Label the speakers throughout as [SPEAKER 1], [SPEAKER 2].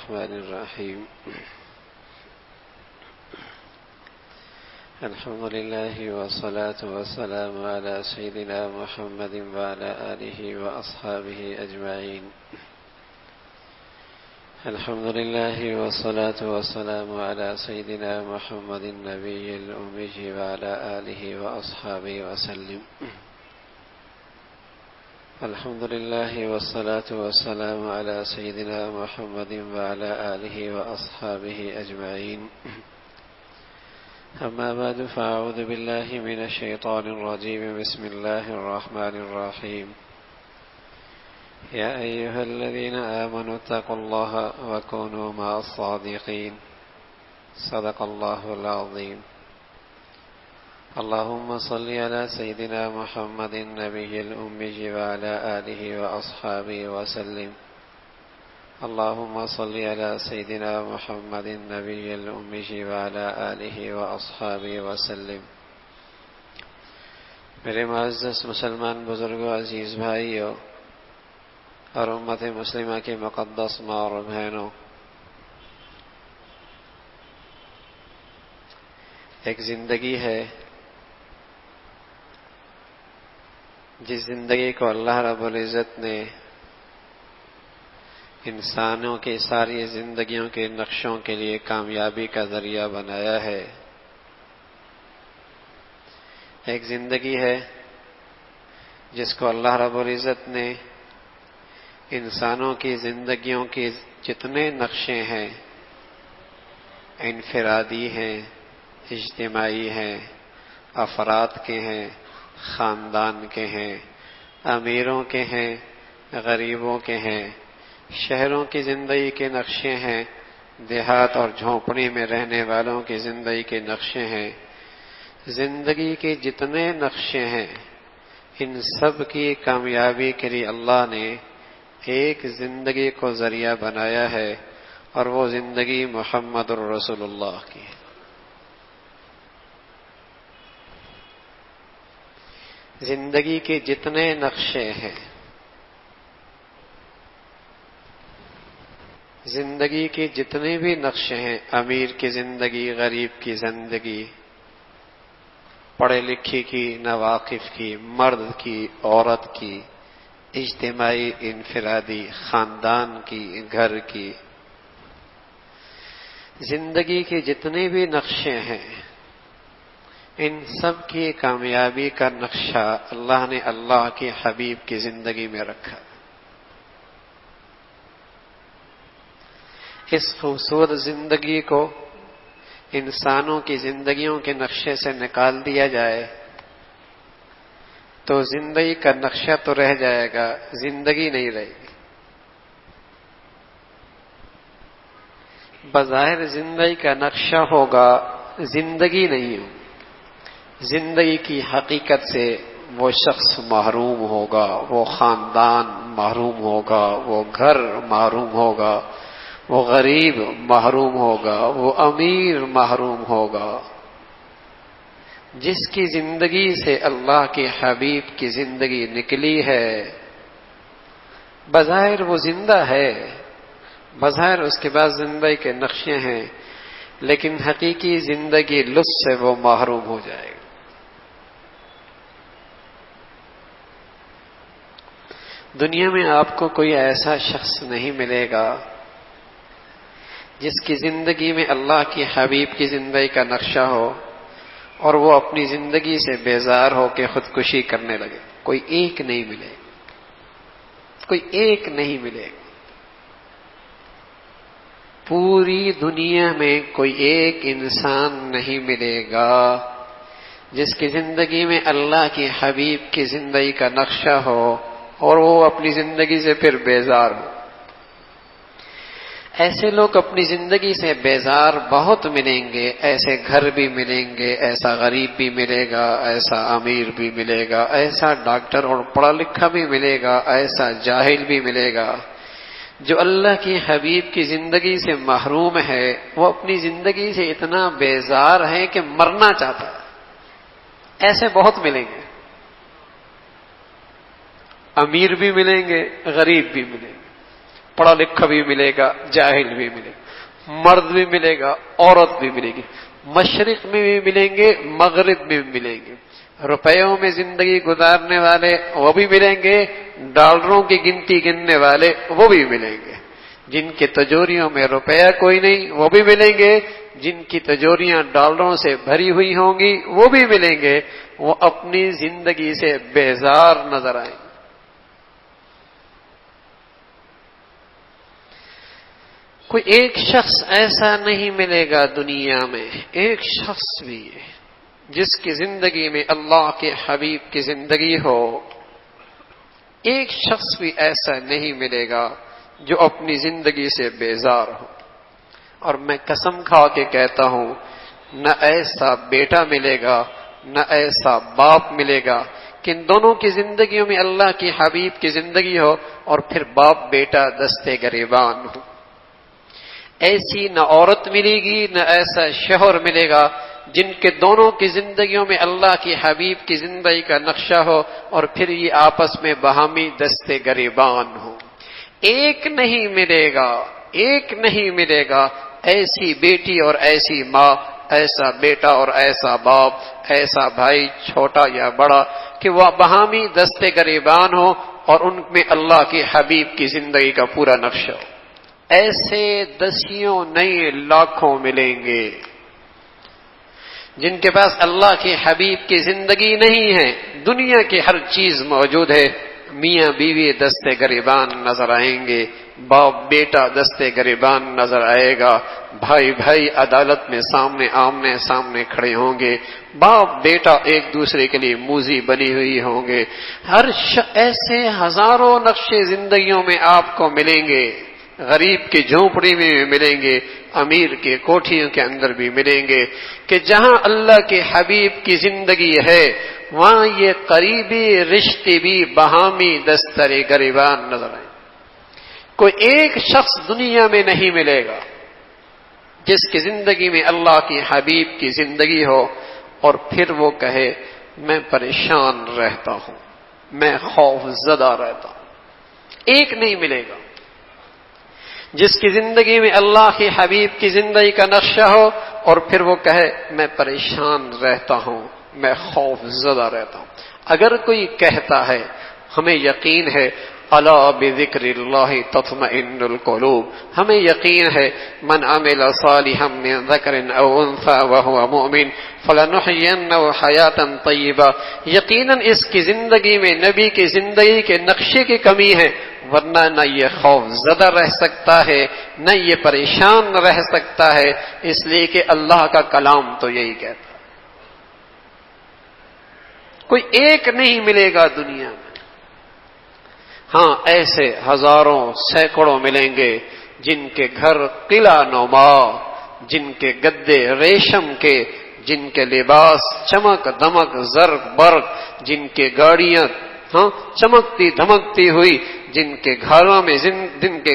[SPEAKER 1] الرحمن الرحيم. الحمد لله والصلاة والسلام على سيدنا محمد وعلى آله وأصحابه أجمعين. الحمد لله والصلاة والسلام على سيدنا محمد النبي الأمي وعلى آله وأصحابه وسلم. الحمد لله والصلاة والسلام على سيدنا محمد وعلى آله وأصحابه أجمعين. أما بعد فأعوذ بالله من الشيطان الرجيم. بسم الله الرحمن الرحيم. يا أيها الذين آمنوا اتقوا الله وكونوا مع الصادقين. صدق الله العظيم. اللهم صل على سيدنا محمد النبي الأمي وعلى آله وأصحابه وسلم. اللهم صل على سيدنا محمد النبي الأمي وعلى آله وأصحابه وسلم. میرے معزز مسلمان بزرگوں، عزیز بھائیوں اور امت مسلمہ کے مقدس ماں اور بہنوں، ایک زندگی ہے جس زندگی کو اللہ رب العزت نے انسانوں کی ساری زندگیوں کے نقشوں کے لیے کامیابی کا ذریعہ بنایا ہے. ایک زندگی ہے جس کو اللہ رب العزت نے انسانوں کی زندگیوں کے جتنے نقشے ہیں، انفرادی ہیں، اجتماعی ہیں، افراد کے ہیں، خاندان کے ہیں، امیروں کے ہیں، غریبوں کے ہیں، شہروں کی زندگی کے نقشے ہیں، دیہات اور جھونپڑی میں رہنے والوں کی زندگی کے نقشے ہیں. زندگی کے جتنے نقشے ہیں، ان سب کی کامیابی کے لیے اللہ نے ایک زندگی کو ذریعہ بنایا ہے، اور وہ زندگی محمد الرسول اللہ کی ہے. زندگی کے جتنے نقشے ہیں، زندگی کے جتنے بھی نقشے ہیں، امیر کی زندگی، غریب کی زندگی، پڑھے لکھے کی، ناواقف کی، مرد کی، عورت کی، اجتماعی، انفرادی، خاندان کی، گھر کی، زندگی کے جتنے بھی نقشے ہیں، ان سب کی کامیابی کا نقشہ اللہ نے اللہ کے حبیب کی زندگی میں رکھا. اس خوبصورت زندگی کو انسانوں کی زندگیوں کے نقشے سے نکال دیا جائے تو زندگی کا نقشہ تو رہ جائے گا، زندگی نہیں رہے گی. بظاہر زندگی کا نقشہ ہوگا، زندگی نہیں ہوگی. زندگی کی حقیقت سے وہ شخص محروم ہوگا، وہ خاندان محروم ہوگا، وہ گھر محروم ہوگا، وہ غریب محروم ہوگا، وہ امیر محروم ہوگا. جس کی زندگی سے اللہ کے حبیب کی زندگی نکلی ہے، بظاہر وہ زندہ ہے، بظاہر اس کے بعد زندگی کے نقشے ہیں، لیکن حقیقی زندگی لطف سے وہ محروم ہو جائے گا. دنیا میں آپ کو کوئی ایسا شخص نہیں ملے گا جس کی زندگی میں اللہ کی حبیب کی زندگی کا نقشہ ہو اور وہ اپنی زندگی سے بیزار ہو کے خودکشی کرنے لگے. کوئی ایک نہیں ملے گا، کوئی ایک نہیں ملے گا. پوری دنیا میں کوئی ایک انسان نہیں ملے گا جس کی زندگی میں اللہ کی حبیب کی زندگی کا نقشہ ہو اور وہ اپنی زندگی سے پھر بیزار ہو. ایسے لوگ اپنی زندگی سے بیزار بہت ملیں گے. ایسے گھر بھی ملیں گے، ایسا غریب بھی ملے گا، ایسا امیر بھی ملے گا، ایسا ڈاکٹر اور پڑھا لکھا بھی ملے گا، ایسا جاہل بھی ملے گا. جو اللہ کی حبیب کی زندگی سے محروم ہے، وہ اپنی زندگی سے اتنا بیزار ہے کہ مرنا چاہتا ہے. ایسے بہت ملیں گے. امیر بھی ملیں گے، غریب بھی ملیں گے. پڑھا لکھا بھی ملے گا، جاہل بھی ملے گا، مرد بھی ملے گا، عورت بھی ملے گی، مشرق میں بھی ملیں گے، مغرب میں بھی ملیں گے، روپیوں میں زندگی گزارنے والے وہ بھی ملیں گے، ڈالروں کی گنتی گننے والے وہ بھی ملیں گے، جن کے تجوریوں میں روپیہ کوئی نہیں وہ بھی ملیں گے، جن کی تجوریاں ڈالروں سے بھری ہوئی ہوں گی وہ بھی ملیں گے، وہ اپنی زندگی سے بیزار نظر آئیں گے۔ کوئی ایک شخص ایسا نہیں ملے گا دنیا میں، ایک شخص بھی جس کی زندگی میں اللہ کے حبیب کی زندگی ہو، ایک شخص بھی ایسا نہیں ملے گا جو اپنی زندگی سے بیزار ہو۔ اور میں قسم کھا کے کہتا ہوں، نہ ایسا بیٹا ملے گا نہ ایسا باپ ملے گا کہ ان دونوں کی زندگیوں میں اللہ کی حبیب کی زندگی ہو اور پھر باپ بیٹا دستے گریبان ہو۔ ایسی نہ عورت ملے گی نہ ایسا شوہر ملے گا جن کے دونوں کی زندگیوں میں اللہ کی حبیب کی زندگی کا نقشہ ہو اور پھر یہ آپس میں باہمی دستے گریبان ہو۔ ایک نہیں ملے گا، ایک نہیں ملے گا ایسی بیٹی اور ایسی ماں، ایسا بیٹا اور ایسا باپ، ایسا بھائی چھوٹا یا بڑا کہ وہ باہمی دستے گریبان ہو اور ان میں اللہ کی حبیب کی زندگی کا پورا نقشہ ہو۔ ایسے دسیوں نہیں لاکھوں ملیں گے جن کے پاس اللہ کے حبیب کی زندگی نہیں ہے، دنیا کی ہر چیز موجود ہے، میاں بیوی دستے گریبان نظر آئیں گے، باپ بیٹا دستے گریبان نظر آئے گا، بھائی بھائی عدالت میں سامنے آمنے سامنے کھڑے ہوں گے، باپ بیٹا ایک دوسرے کے لیے موذی بنی ہوئی ہوں گے۔ ایسے ہزاروں نقشے زندگیوں میں آپ کو ملیں گے، غریب کی جھونپڑی میں بھی ملیں گے، امیر کے کوٹھیوں کے اندر بھی ملیں گے، کہ جہاں اللہ کے حبیب کی زندگی ہے وہاں یہ قریبی رشتے بھی باہمی دستر گریبان نظر آئیں۔ کوئی ایک شخص دنیا میں نہیں ملے گا جس کی زندگی میں اللہ کی حبیب کی زندگی ہو اور پھر وہ کہے میں پریشان رہتا ہوں، میں خوف زدہ رہتا ہوں۔ ایک نہیں ملے گا جس کی زندگی میں اللہ کے حبیب کی زندگی کا نقشہ ہو اور پھر وہ کہے میں پریشان رہتا ہوں، میں خوف زدہ رہتا ہوں۔ اگر کوئی کہتا ہے، ہمیں یقین ہے الا بذکر اللہ تطمئن القلوب، ہمیں یقین ہے من عمل صالحا من ذکر او انثى وهو مؤمن فلنحینہ حیاتا طیبہ، یقیناً اس کی زندگی میں نبی کی زندگی کے نقشے کی کمی ہے، ورنہ نہ یہ خوف زدہ رہ سکتا ہے نہ یہ پریشان رہ سکتا ہے، اس لیے کہ اللہ کا کلام تو یہی کہتا ہے۔ کوئی ایک نہیں ملے گا دنیا میں، ہاں ایسے ہزاروں سینکڑوں ملیں گے جن کے گھر قلعہ نما، جن کے گدے ریشم کے، جن کے لباس چمک دمک زرق برق، جن کے گاڑیاں چمکتی دھمکتی ہوئی، جن کے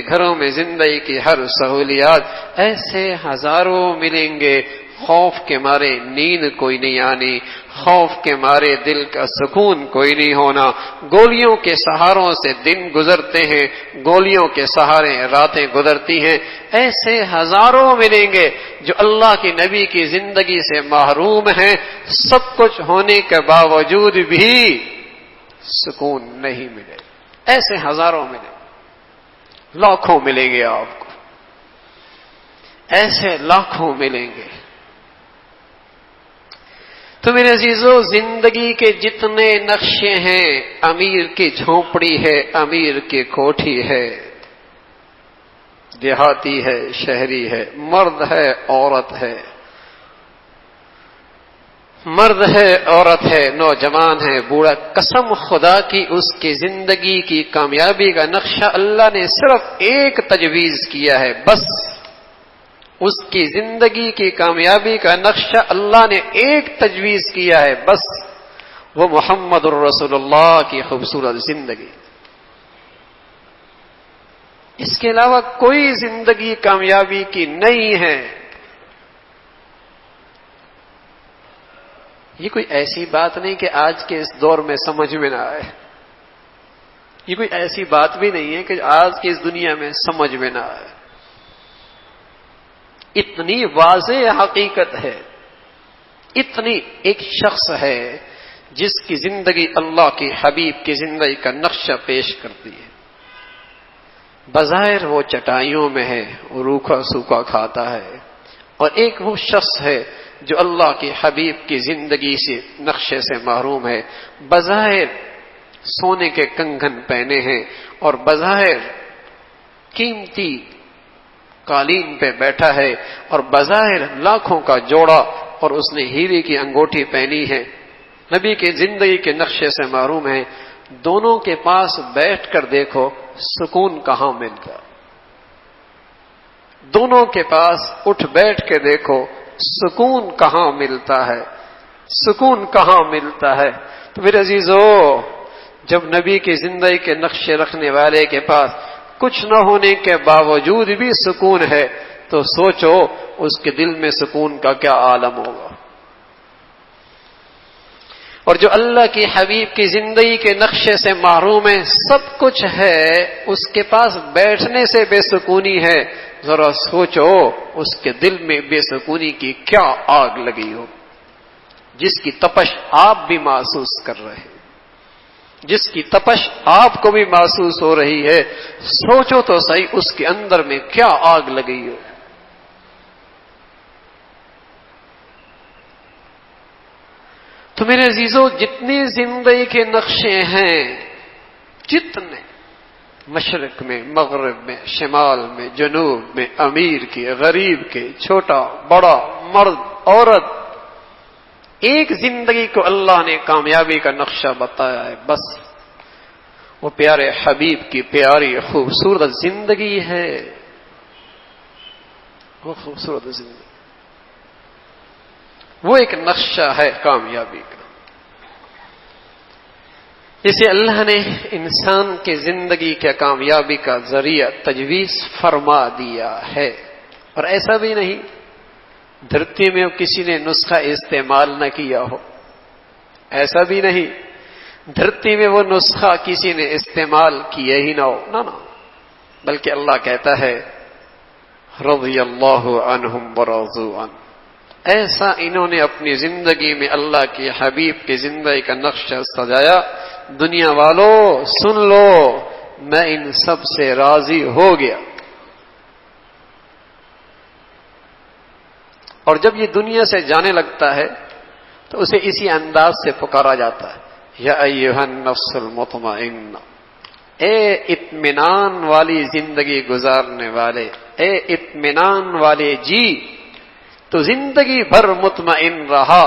[SPEAKER 1] گھروں میں زندگی کی ہر سہولیات، ایسے ہزاروں ملیں گے۔ خوف کے مارے نیند کوئی نہیں آنی، خوف کے مارے دل کا سکون کوئی نہیں ہونا، گولیوں کے سہاروں سے دن گزرتے ہیں، گولیوں کے سہارے راتیں گزرتی ہیں۔ ایسے ہزاروں ملیں گے جو اللہ کے نبی کی زندگی سے محروم ہیں، سب کچھ ہونے کے باوجود بھی سکون نہیں ملے، ایسے ہزاروں ملیں، لاکھوں ملیں گے آپ کو، ایسے لاکھوں ملیں گے۔ تو میرے عزیزو، زندگی کے جتنے نقشے ہیں، امیر کی جھونپڑی ہے، امیر کی کوٹھی ہے، دیہاتی ہے، شہری ہے، مرد ہے، عورت ہے، مرد ہے، عورت ہے، نوجوان ہے، بوڑھا، قسم خدا کی اس کی زندگی کی کامیابی کا نقشہ اللہ نے صرف ایک تجویز کیا ہے، بس اس کی زندگی کی کامیابی کا نقشہ اللہ نے ایک تجویز کیا ہے، بس وہ محمد الرسول اللہ کی خوبصورت زندگی۔ اس کے علاوہ کوئی زندگی کامیابی کی نہیں ہے۔ یہ کوئی ایسی بات نہیں کہ آج کے اس دور میں سمجھ میں نہ آئے، یہ کوئی ایسی بات بھی نہیں ہے کہ آج کی اس دنیا میں سمجھ میں نہ آئے. اتنی واضح حقیقت ہے. اتنی ایک شخص ہے جس کی زندگی اللہ کے حبیب کی زندگی کا نقشہ پیش کرتی ہے. بظاہر وہ چٹائیوں میں ہے، روکھا سوکھا کھاتا ہے، اور ایک وہ شخص ہے جو اللہ کے حبیب کی زندگی سے نقشے سے محروم ہے. بظاہر سونے کے کنگن پہنے ہیں اور بظاہر قیمتی قالین پہ بیٹھا ہے اور بظاہر لاکھوں کا جوڑا اور اس نے ہیرے کی انگوٹھی پہنی ہے. نبی کے زندگی کے نقشے سے محروم ہے. دونوں کے پاس بیٹھ کر دیکھو سکون کہاں ملتا. دونوں کے پاس اٹھ بیٹھ کے دیکھو سکون کہاں ملتا ہے. سکون کہاں ملتا ہے. تو میرے عزیزو، جب نبی کی زندگی کے نقشے رکھنے والے کے پاس کچھ نہ ہونے کے باوجود بھی سکون ہے تو سوچو اس کے دل میں سکون کا کیا عالم ہوگا. اور جو اللہ کی حبیب کی زندگی کے نقشے سے محروم ہے، سب کچھ ہے، اس کے پاس بیٹھنے سے بے سکونی ہے، ذرا سوچو اس کے دل میں بے سکونی کی کیا آگ لگی ہو، جس کی تپش آپ بھی محسوس کر رہے ہیں، جس کی تپش آپ کو بھی محسوس ہو رہی ہے. سوچو تو صحیح اس کے اندر میں کیا آگ لگی ہو. تو میرے عزیزو، جتنی زندگی کے نقشے ہیں، جتنے مشرق میں، مغرب میں، شمال میں، جنوب میں، امیر کے، غریب کے، چھوٹا بڑا، مرد عورت، ایک زندگی کو اللہ نے کامیابی کا نقشہ بتایا ہے. بس وہ پیارے حبیب کی پیاری خوبصورت زندگی ہے. وہ خوبصورت زندگی، وہ ایک نقشہ ہے کامیابی کا. جسے اللہ نے انسان کی زندگی کے کامیابی کا ذریعہ تجویز فرما دیا ہے. اور ایسا بھی نہیں دھرتی میں کسی نے نسخہ استعمال نہ کیا ہو، ایسا بھی نہیں دھرتی میں وہ نسخہ کسی نے استعمال کیا ہی نہ ہو، نہ بلکہ اللہ کہتا ہے رضی اللہ عنہم ورضوا عنہ. ایسا انہوں نے اپنی زندگی میں اللہ کے حبیب کی زندگی کا نقشہ سجایا. دنیا والوں سن لو، میں ان سب سے راضی ہو گیا. اور جب یہ دنیا سے جانے لگتا ہے تو اسے اسی انداز سے پکارا جاتا ہے، یا ایھا النفس المطمئنہ، اے اطمینان والی زندگی گزارنے والے، اے اطمینان والے جی، تو زندگی بھر مطمئن رہا.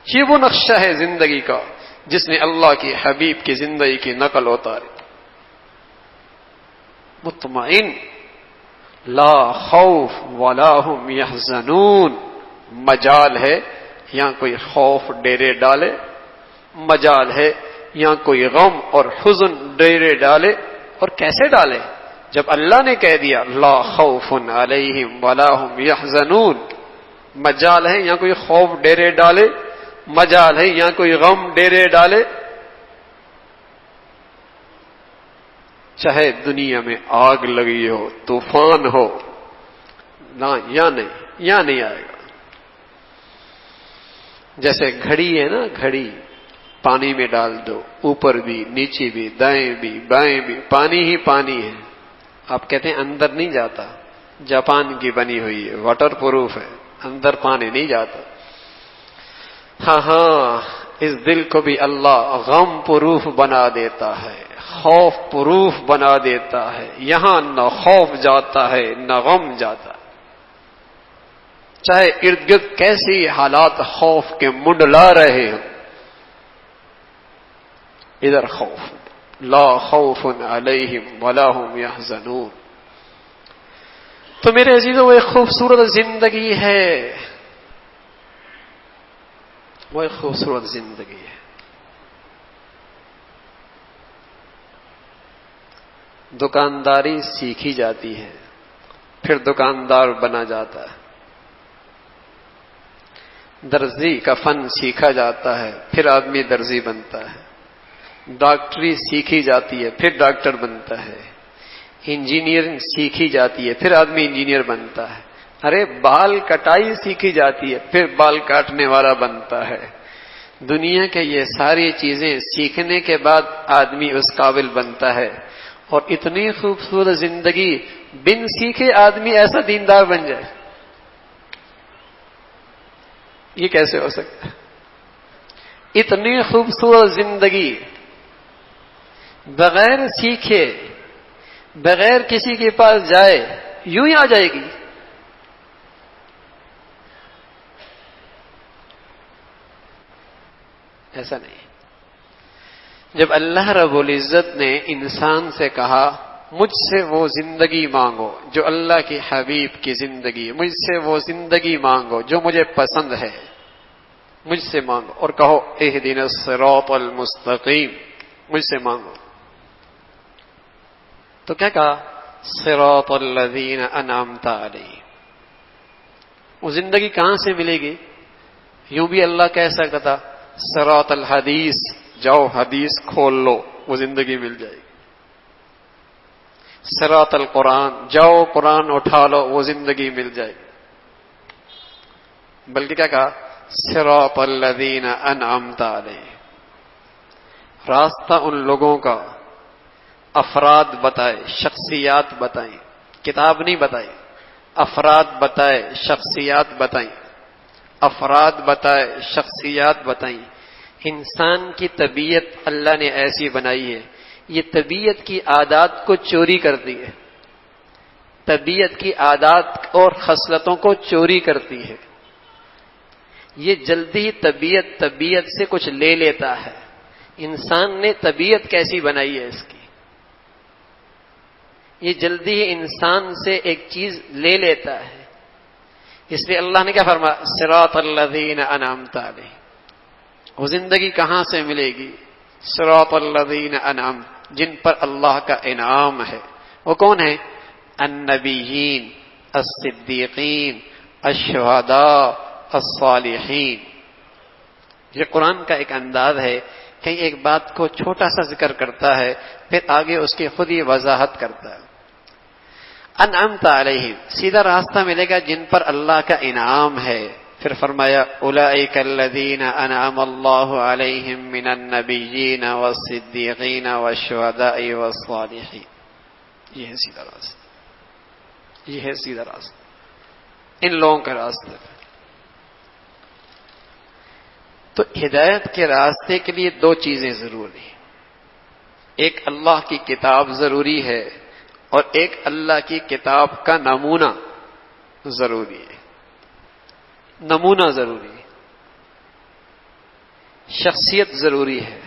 [SPEAKER 1] یہ وہ نقشہ ہے زندگی کا جس نے اللہ کی حبیب کی زندگی کی نقل اتاری. مطمئن، لا خوف ولا هم يحزنون. مجال ہے یہاں کوئی خوف ڈیرے ڈالے، مجال ہے یہاں کوئی غم اور حزن ڈیرے ڈالے. اور کیسے ڈالے؟ جب اللہ نے کہہ دیا لا خوف علیہم ولا هم يحزنون. مجال ہے یہاں کوئی خوف ڈیرے ڈالے، مجال ہے یہاں کوئی غم ڈیرے ڈالے. چاہے دنیا میں آگ لگی ہو، طوفان ہو، نہ یا نہیں آئے گا. جیسے گھڑی ہے نا، گھڑی پانی میں ڈال دو، اوپر بھی نیچے بھی دائیں بھی بائیں بھی پانی ہی پانی ہے. آپ کہتے ہیں اندر نہیں جاتا، جاپان کی بنی ہوئی ہے، واٹر پروف ہے، اندر پانی نہیں جاتا. ہاں اس دل کو بھی اللہ غم پروف بنا دیتا ہے، خوف پروف بنا دیتا ہے. یہاں نہ خوف جاتا ہے نہ غم جاتا ہے. چاہے ارد گرد کیسی حالات خوف کے منڈلا رہے ہوں، ادھر خوف، لا خوف علیہم ولا هم يحزنون. تو میرے عزیزوں، وہ ایک خوبصورت زندگی ہے، وہ ایک خوبصورت زندگی ہے. دکانداری سیکھی جاتی ہے، پھر دکاندار بنا جاتا ہے. درزی کا فن سیکھا جاتا ہے، پھر آدمی درزی بنتا ہے. ڈاکٹری سیکھی جاتی ہے پھر ڈاکٹر بنتا ہے، انجینئرنگ سیکھی جاتی ہے پھر آدمی انجینئر بنتا ہے، ارے بال کٹائی سیکھی جاتی ہے پھر بال کاٹنے والا بنتا ہے۔ دنیا کے یہ ساری چیزیں سیکھنے کے بعد آدمی اس قابل بنتا ہے، اور اتنی خوبصورت زندگی بن سیکھے آدمی ایسا دیندار بن جائے، یہ کیسے ہو سکتا ہے؟ اتنی خوبصورت زندگی بغیر سیکھے، بغیر کسی کے پاس جائے یوں ہی آ جائے گی؟ ایسا نہیں۔ جب اللہ رب العزت نے انسان سے کہا مجھ سے وہ زندگی مانگو جو اللہ کے حبیب کی زندگی، مجھ سے وہ زندگی مانگو جو مجھے پسند ہے، مجھ سے مانگو، اور کہو اہدنا الصراط المستقیم، مجھ سے مانگو، تو کیا کہا؟ صراط الذین انعمت علیہم۔ وہ زندگی کہاں سے ملے گی؟ یوں بھی اللہ کہہ سکتا تھا صراط الحدیث، جاؤ حدیث کھول لو وہ زندگی مل جائے گی۔ صراط القرآن، جاؤ قرآن اٹھا لو وہ زندگی مل جائے گی۔ بلکہ کیا کہا؟ صراط الذین انعمت علیہم، راستہ ان لوگوں کا، افراد بتائے، شخصیات بتائیں، کتاب نہیں بتائی، افراد بتائے، شخصیات بتائیں، افراد بتائے، شخصیات بتائیں۔ انسان کی طبیعت اللہ نے ایسی بنائی ہے، یہ طبیعت کی عادات کو چوری کرتی ہے، طبیعت کی عادات اور خصلتوں کو چوری کرتی ہے، یہ جلدی طبیعت سے کچھ لے لیتا ہے۔ انسان نے طبیعت کیسی بنائی ہے اس کی، یہ جلدی ہی انسان سے ایک چیز لے لیتا ہے۔ اس لیے اللہ نے کیا فرمایا؟ صراط الذین انعمت علیہم۔ وہ زندگی کہاں سے ملے گی؟ صراط الذین انعمت، جن پر اللہ کا انعام ہے۔ وہ کون ہے؟ النبیین، الصدیقین، الشہداء، الصالحین۔ یہ قرآن کا ایک انداز ہے، کہیں ایک بات کو چھوٹا سا ذکر کرتا ہے پھر آگے اس کی خود ہی وضاحت کرتا ہے۔ انعمت علیہم، سیدھا راستہ ملے گا جن پر اللہ کا انعام ہے۔ پھر فرمایا اولئک الذین انعم اللہ علیہم من النبیین والصدیقین والشہداء والصالحین۔ یہ ہے سیدھا راستہ، یہ ہے سیدھا راستہ، ان لوگوں کا راستہ۔ تو ہدایت کے راستے کے لیے دو چیزیں ضروری ہیں، ایک اللہ کی کتاب ضروری ہے اور ایک اللہ کی کتاب کا نمونہ ضروری ہے۔ نمونہ ضروری ہے، شخصیت ضروری ہے،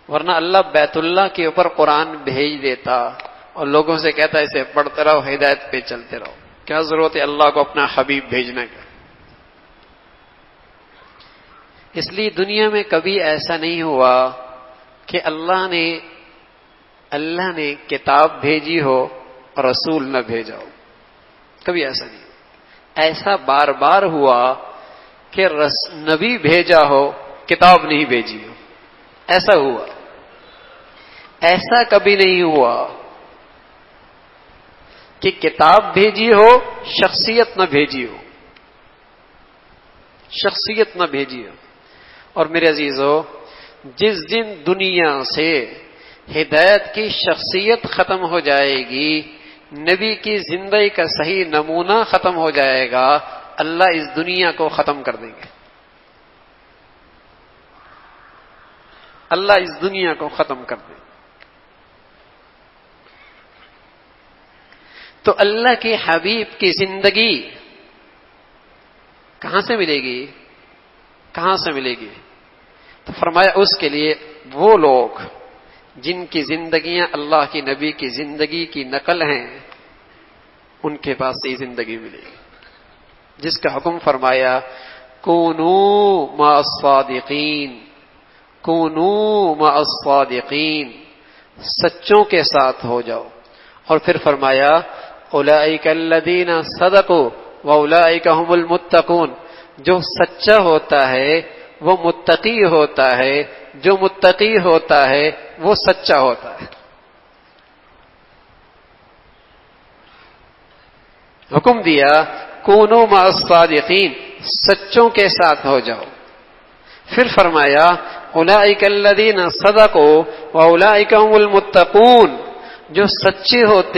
[SPEAKER 1] ورنہ اللہ بیت اللہ کے اوپر قرآن بھیج دیتا اور لوگوں سے کہتا ہے اسے پڑھتے رہو، ہدایت پہ چلتے رہو، کیا ضرورت ہے اللہ کو اپنا حبیب بھیجنے کا؟ اس لیے دنیا میں کبھی ایسا نہیں ہوا کہ اللہ نے کتاب بھیجی ہو اور رسول نہ بھیجا ہو، کبھی ایسا نہیں۔ ایسا بار بار ہوا کہ نبی بھیجا ہو کتاب نہیں بھیجی ہو، ایسا ہوا۔ ایسا کبھی نہیں ہوا کہ کتاب بھیجی ہو شخصیت نہ بھیجی ہو، شخصیت نہ بھیجی ہو۔ اور میرے عزیزو، جس دن دنیا سے ہدایت کی شخصیت ختم ہو جائے گی، نبی کی زندگی کا صحیح نمونہ ختم ہو جائے گا، اللہ اس دنیا کو ختم کر دیں گے، اللہ اس دنیا کو ختم کر دیں گے۔ تو اللہ کے حبیب کی زندگی کہاں سے ملے گی؟ کہاں سے ملے گی؟ تو فرمایا اس کے لیے وہ لوگ جن کی زندگیاں اللہ کی نبی کی زندگی کی نقل ہیں، ان کے پاس یہ زندگی ملے گی، جس کا حکم فرمایا کونوا مع الصادقین، کونوا مع الصادقین، سچوں کے ساتھ ہو جاؤ۔ اور پھر فرمایا اولئک الذین صدقوا واولئک هم المتقون، جو سچا ہوتا ہے وہ متقی ہوتا ہے جو متقی ہوتا ہے وہ سچا ہوتا ہے. حکم دیا کونو مع الصادقین، سچوں کے ساتھ ہو جاؤ. پھر فرمایا اولئک الذین صدقوا واولئک هم المتقون، جو سچے ہوتے